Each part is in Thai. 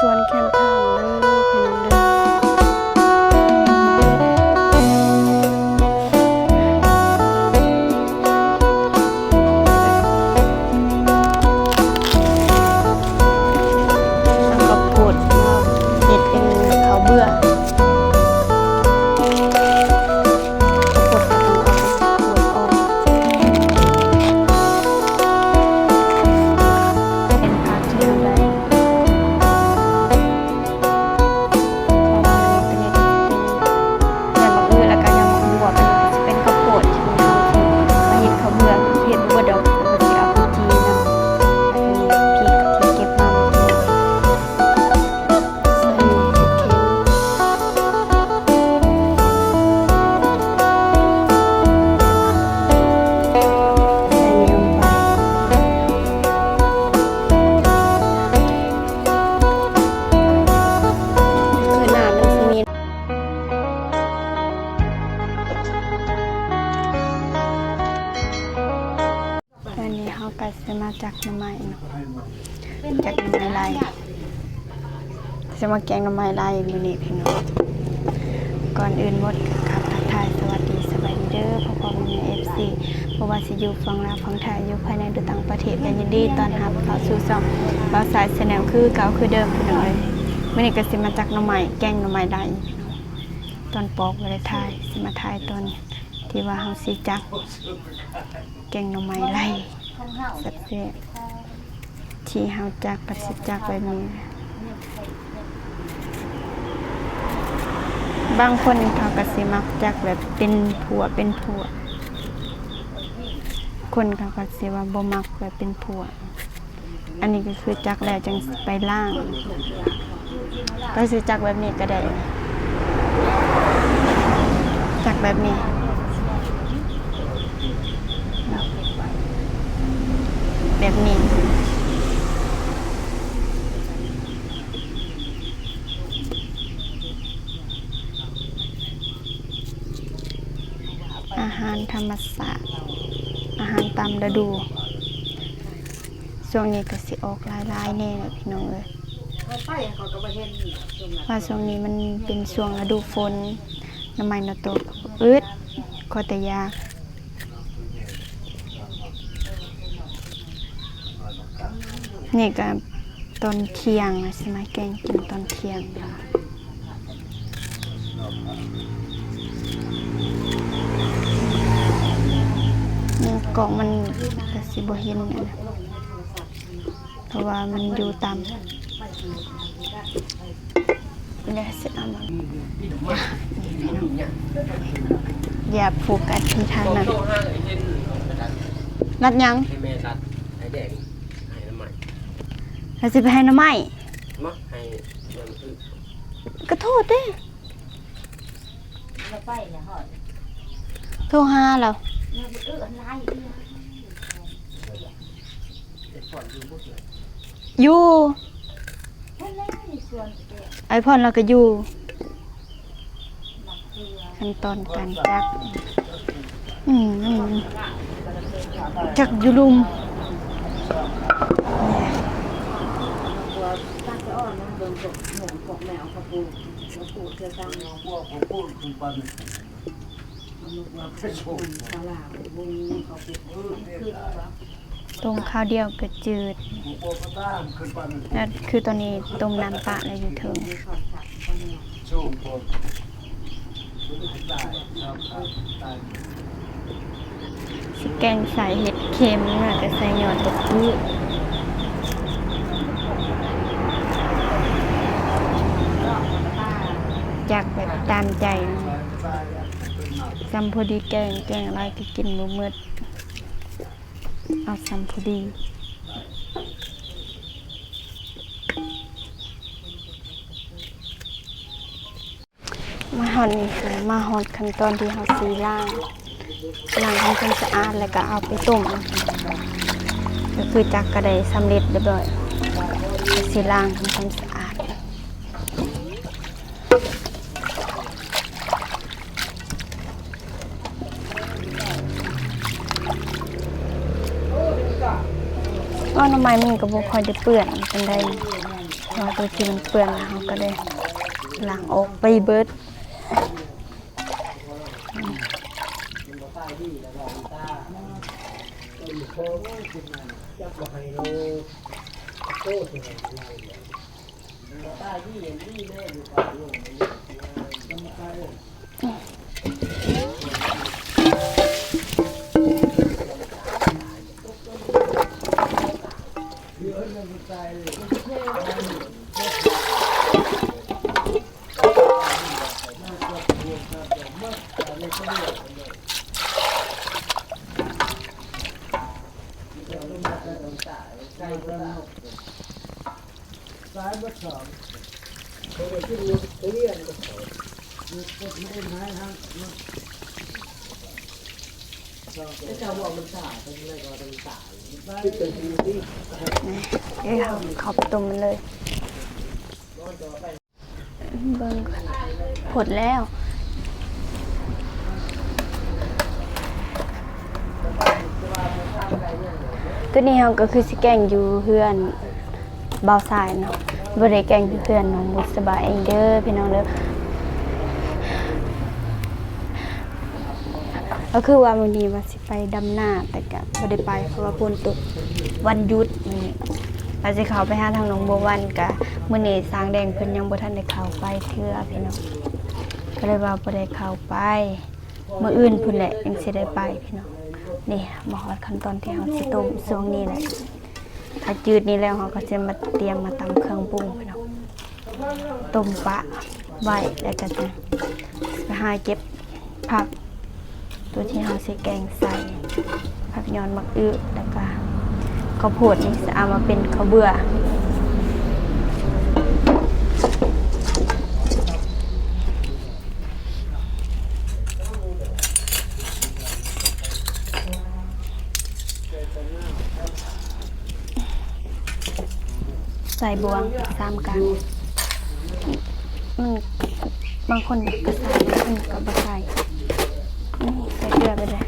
สวนแคมทางเลยพี่น้องเด้อแล้วก็ปวดเห็ดเป็นข้าวเบื่อก็จะมาจากหน่อไม้เนาะจากหน่อไม้ลายจะมาแกงหน่อไม้ลายมื้อนี้พี่น้องก่อนอื่นหมดครับทักทายสวัสดีสบายดีเด้อพ่อๆแม่ๆ FC บ่ว่าสิอยู่ฝั่งลาวฝั่งไทยอยู่ภายในหรือต่างประเทศก็ยินดีต้อนรับเข้าสู่ช่องบ่าวสายแชนแนลคือเก่าคือเดิมพี่น้องเอ้ยมื้อนี้ก็สิมาจากหน่อไม้แกงหน่อไม้ลายตอนปอกบ่ได้ถ่ายสิมาถ่ายตอนที่ว่าเฮาสิจักแกงหน่อไม้ลายแซ่บๆที่เฮาจักประสิทธิ์จักแบบนี้บางคนเขาก็สิมักจักแบบเป็นผัวคนเขาก็สิว่าบ่มักแบบเป็นผัวอันนี้ก็คือจักแล้วจังไปล่างก็สิจักแบบนี้ก็ได้จักแบบนี้แบบนี้อาหารธรรมศาสตร์อาหารตามฤดูช่วงนี้ก็สิออกหลายๆแน่เลยพี่น้องเอ้ยว่าช่วงนี้มันเป็นช่วงฤดูฝนน้ำมันน่ะตกอึดขอแต่ยากนี่ก็ตอนเที่ยงใช่ไหมแกงกินตอนเที่ยงนี่กล่องมันก็สิบ่เห็นนะเพราะว่ามันอยู่ต่ำแล้วสิเอามาอย่าผูกกันที่ทางนั้นรัดยังเราจะไปให้น้ำไม้ก็โทษดิโทรหาเราอยู่ไอพอนเราก็อยู่ขั้นตอนการจักจักอยู่ลุมตรงข้าวเดียวก็จืดนั่นคือตอนนี้ต้มน้ำปลาอะไรอยู่ถึงสิแกงใส่เห็ดเค็มน่ะจะใส่หยอดตกพืชจากแบบตามใจซัมพอดีแกงอะไรก็กินมื้อมืดเอาซัมพอดีมาหั่นมาหดขั้นตอนที่เราสีล้างทำความสะอาดแล้วก็เอาไปต้มก็คือจักกระไดสำเร็จเรียบร้อยสีล้างทำความสะอาดว่าทำไมมันก็บ่ค่อยได้เปื้อนเป็นได พอตัวที่มันเปื้อนเราก็ได้ล้างออกไปเบิดเขาต้มมันเลยเบิ่งผดแล้วตัวนี้เราก็คือสิแกงอยู่เพื่อนเบาสายเนาะบ่ได้แกงอยู่เพื่อนน้องบุษบาเองเด้อพี่น้องเด้อก็คือว่ามื้อนี้ว่าสิไปดำนาแต่ก็บ่ได้ไปเพราะว่าฝนตกวันหยุดมื้อนี้ว่าสิเข้าไปหาทางหนองบัววันก็มื้อนี้สร้างแดงเพิ่นยังบ่ทันได้เข้าไปเทื่อพี่น้องก็เลยว่าบ่ได้เข้าไปมื้ออื่นพุ่นแหละยังสิได้ไปพี่น้องนี่มาฮอดขั้นตอนที่เฮาสิต้มช่วงนี้แหละถ้าจืดนี้แล้วเฮาก็จะมาเตรียมมาตำเครื่องปรุงพี่น้องต้มปลาไว้แล้วก็จะไปหาเก็บผักตัวที่เราใส่แกงใส่ผักยอนมักอื้อแล้วก็ข้าวโพดนี่จะเอามาเป็นข้าวเบื่อใส่บวง3 กรัมมันบางคนก็ใส่บางคนก็บ่ใส่ใส่เกลือไปเลย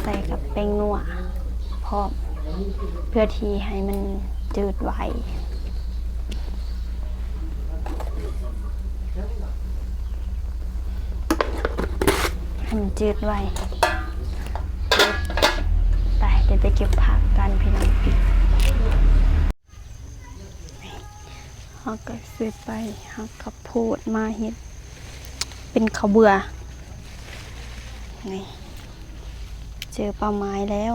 ใส่กับแป้งนัวพร้อมเพื่อที่ให้มันจืดไวให้มันจืดไวเดี๋ยวไปเก็บผักกันพี่น้องเขาก็ซื้อไปเขาข้าวโพดมาเฮ็ดเป็นข้าวเบื่อนี่เจอปลาไม้แล้ว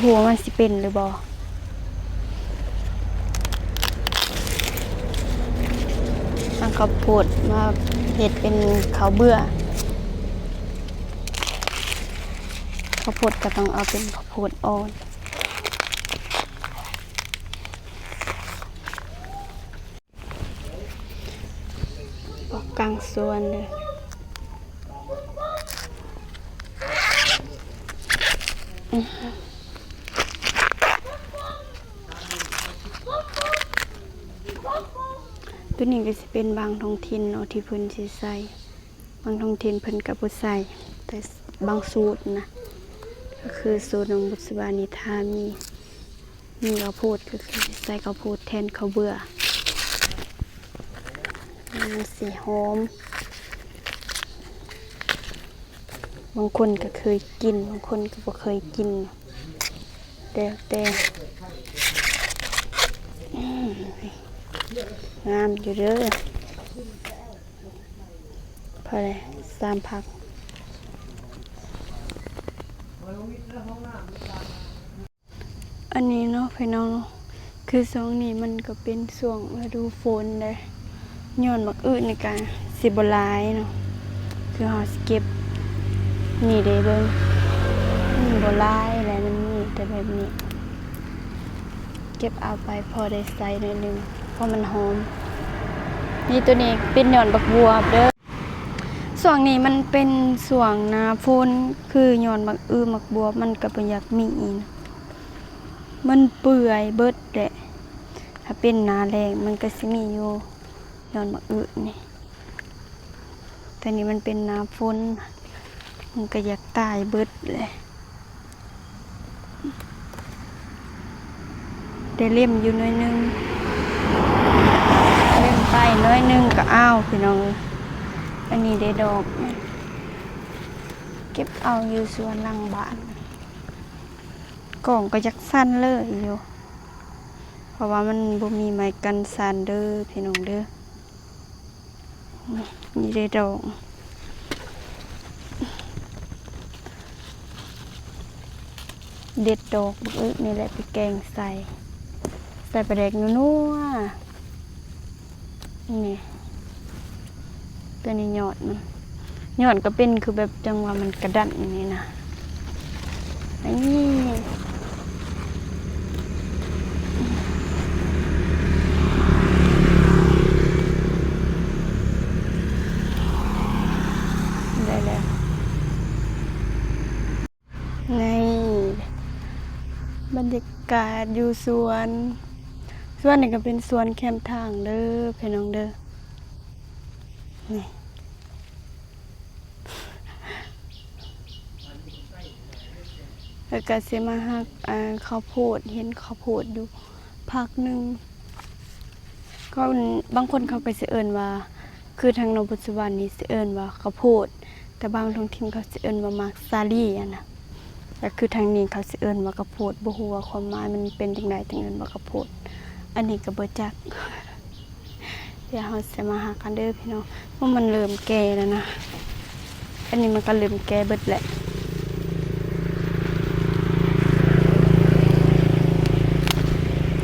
บัวมันสิเป็นหรือบ่เอาข้าวโพดมาเฮ็ดเป็นข้าวเบื่อข้าวโพดก็ต้องเอาเป็นข้าวโพดอ่อนออกกลางสวนเลยตัวนี้ก็จะเป็นบางท้องถิ่นเนาะที่เพิ่นสิใส่บางท้องถิ่นเพิ่นก็บ่ใส่แต่บางสูตรนะก็คือสูตรของบุษบานิทามีข้าวโพดก็คือใส่ข้าวโพดแทนข้าวเบื่อมันสีหอมบางคนก็เคยกินบางคนก็บ่เคยกินแต่งามอยู่เด้อพอเลย3 ผักอันนี้เนาะพี่น้องคือช่วงนี้มันก็เป็นช่วงฤดูฝนเลยย้อนมักอื้อในการสิบ่หลายเนาะคือเฮาสิเก็บนี่เด้เบิ่งบ่หลายแล้วมันมีแต่แบบนี้เก็บเอาไปพอได้ใส่หน่อยนึงเพราะมันหอมนี่ตัวนี้เป็นย้อนบักบัวเด้อช่วงนี้มันเป็นช่วงหน้าฝนคือย้อนบักอื้อมักบัวมันก็บ่อยากมีมันเปื่อยเบิดแหละถ้าเป็นหน้าแล้งมันก็สิมีอยู่ย้อนบักอื้อนี่แต่นี่มันเป็นหน้าฝนมันก็อยากตายเบิดเลย ได้เล่มอยู่หน้อยหนึงเล่มไปน้อยหนึงก็อ้าวพี่น้องอันนี้ได้ดอกเก็บเอาอยู่สวนหลังบ้านกล่องก็จักสั้นเลยอยู่เพราะว่ามันบ่มีไม้กันสั่นเด้อพี่น้องเด้อนี่ได้ดอกเด็ดดอกบักอึกนี่แหละไปแกงใส่ปลาแดกนัวๆนี่ตัวนี้ยอดมันยอดก็เป็นคือแบบจังว่ามันกระดันอย่างนี้นะอันนี้ได้แล้วนี่บรรยากาศอยู่สวนนี่ก็เป็นสวนแคมทางเด้อพี่น้องเด้อนี่แล้วก็สิมาหักข้าวโพดเห็นข้าวโพดอยู่พักหนึ่งก็บางคนเขาก็สิเอิ้นว่าคือทางนปัจจุบันนี้สิเอิ้นว่าข้าวโพดแต่บางท้องถิ่นเขาสิเอิ้นว่ามักซาลี่อ่ะนะแต่คือทางนี้เขาสิเอิ้นว่าข้าวโพดบ่ฮู้ว่าความหมายมันเป็นจังได๋ถึงเอิ้นว่าข้าวโพดอันนี้ก็บ่จักเดี๋ยวเราสิมาหากันเด้อพี่น้องว่ามันเริ่มแก่แล้วนะอันนี้มันก็เริ่มแก่เบิดแหละ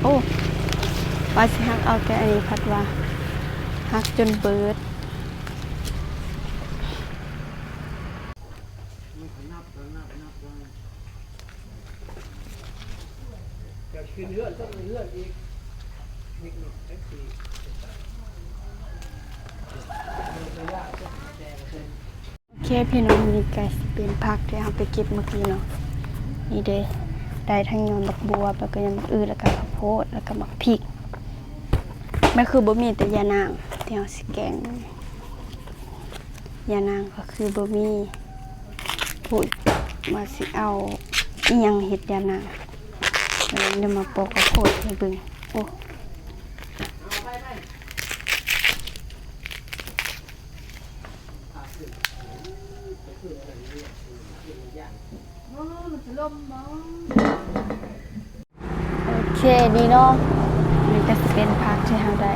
โอ้ว่าสิหักเอาแต่อันนี้พัดว่าหักจนเบิดโอเคพี่น้องนี่ก็สิเป็นผักที่เราไปเก็บเมื่อกี้เนาะนี่เด้ได้ทั้งยอดบักบัวแล้วก็ยอดบักอื้อแล้วก็ข้าวโพดแล้วก็บักพริกมันคือบ่มีแต่ยานางที่เราสิแกงยานางก็คือบ่มีพูดมาสิเอาอีหยังเฮ็ดยานางเดี๋ยวมาปอกข้าวโพดให้เบิ่งโอ้โอเคดีเนาะนี่ก็จะเป็นผักที่เราได้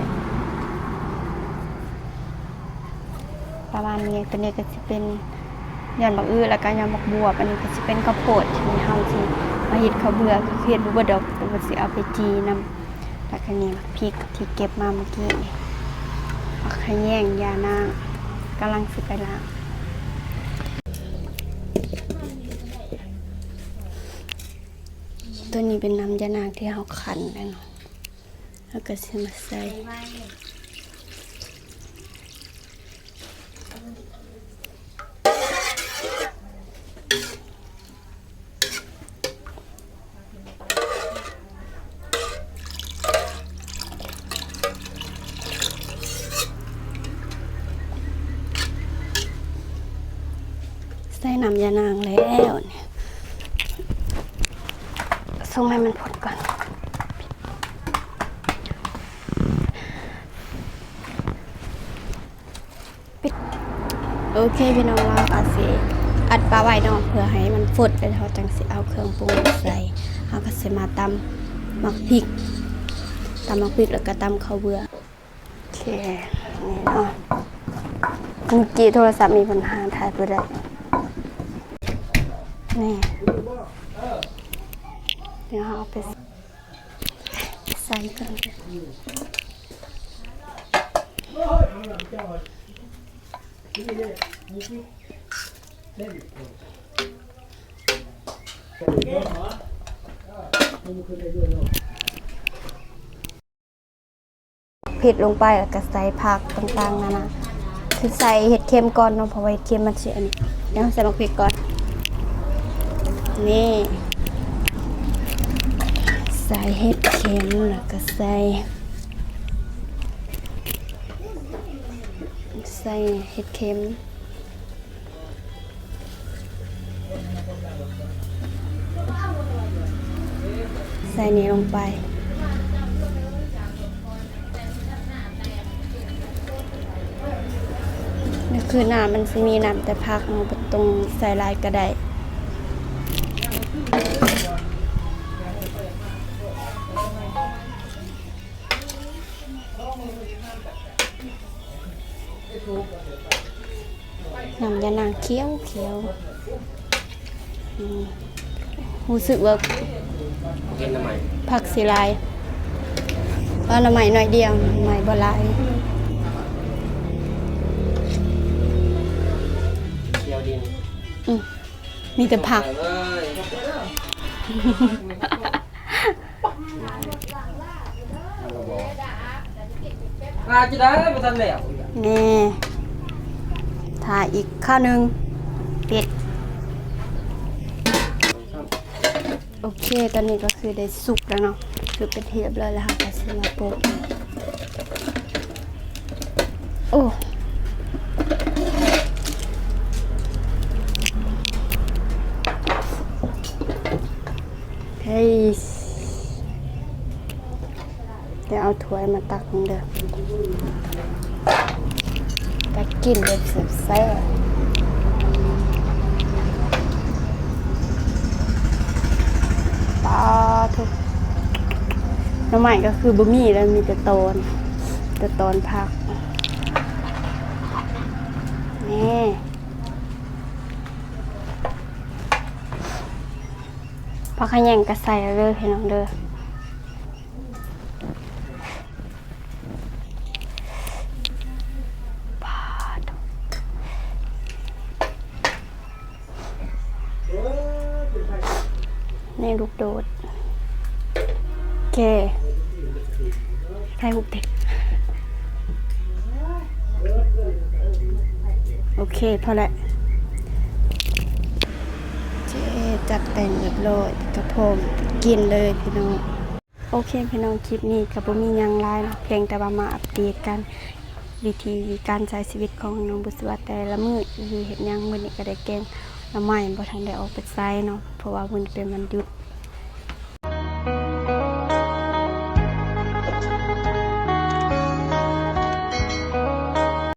ประมาณนี้ตัวนี้ก็จะเป็นยอดบักอื้อแล้วก็ยอดบักบวบอันนี้ก็จะเป็นข้าวโพดที่เราสิมาเฮ็ดข้าวเบื่อคือเฮ็ดบ่ดอกแต่ว่าสิเอาไปจีนำแล้วก็นี่พริกที่เก็บมาเมื่อกี้ผักขะแยงยานางกำลังสิไปล้างตัวนี้เป็นน้ำยานางที่เราคั้นแล้วเนาะแล้วก็สิมาใส่น้ำยานางแล้วเนี่ยส่งให้มันพดก่อนปิดโอเคพี่น้องเราก็สิอัดปลาไว้เนาะเพื่อให้มันฟดแล้วเราจังสิเอาเครื่องปรุงใส่เราก็สิมาตำมักพริกแล้วก็ตำข้าวเบื่อโอเคนี่เนาะเมื่อกี้โทรศัพท์มีปัญหาถ่ายไปได้นี่เดี๋ยวเอาไปใส่กันเผ็ดลงไปแล้วก็ใส่ผักต่างๆนะคือใส่เห็ดเค็มก่อนเนาะเพราะว่าเห็ดเค็มมันเสียอันนี้เดี๋ยวใส่มะพริกก่อนนี่ใส่เห็ดเค็มแล้วก็ใส่เห็ดเค็มใส่นี่ลงไป คือน้ำมันสิมีน้ำแต่พักเนาะบ่ต้องใส่หลายก็ได้น้ำยานางเคี้ยวรู้สึกว่าผักสิหลายเอาน้ำใหม่หน่อยเดียวน้ำใหม่บ่หลายมีแต่ผักจะได้ไม่ทันแล้ว นี่ถ่ายอีกข้าวหนึ่งเป็ดโอเคตอนนี้ก็คือได้สุกแล้วเนาะคือเป็นเทียบเลยแล้วค่ะก็สิมาโปะโอ้เฮ้ยเดี๋ยวเอาถ้วยมาตักเด้อตักกินแบบแซ่บปลาทุกน้ำใหม่ก็คือบะหมี่แล้วมีแต่ตอนผักนี่ผักขยงกระใส่เลยพี่น้องเด้อนี่ลูกโดดโอเคใส่หุบเด็กโอเคพอละเจ๊จัดแต่งเรียบร้อยกระพมกินเลยพี่น้องโอเคพี่น้องคลิปนี้กับบ่มีหยังหลายเนาะเพียงแต่ว่ามาอัปเดตกันวิธีการใช้ชีวิตของน้องบุษวาแต่ละมื้อคือเฮ็ดหยังมื้อนี้ก็ได้แกงน้ำใหม่บ่ทันได้ออกไปไสเนาะเพราะว่ามื้อนี้เป็นวันหยุด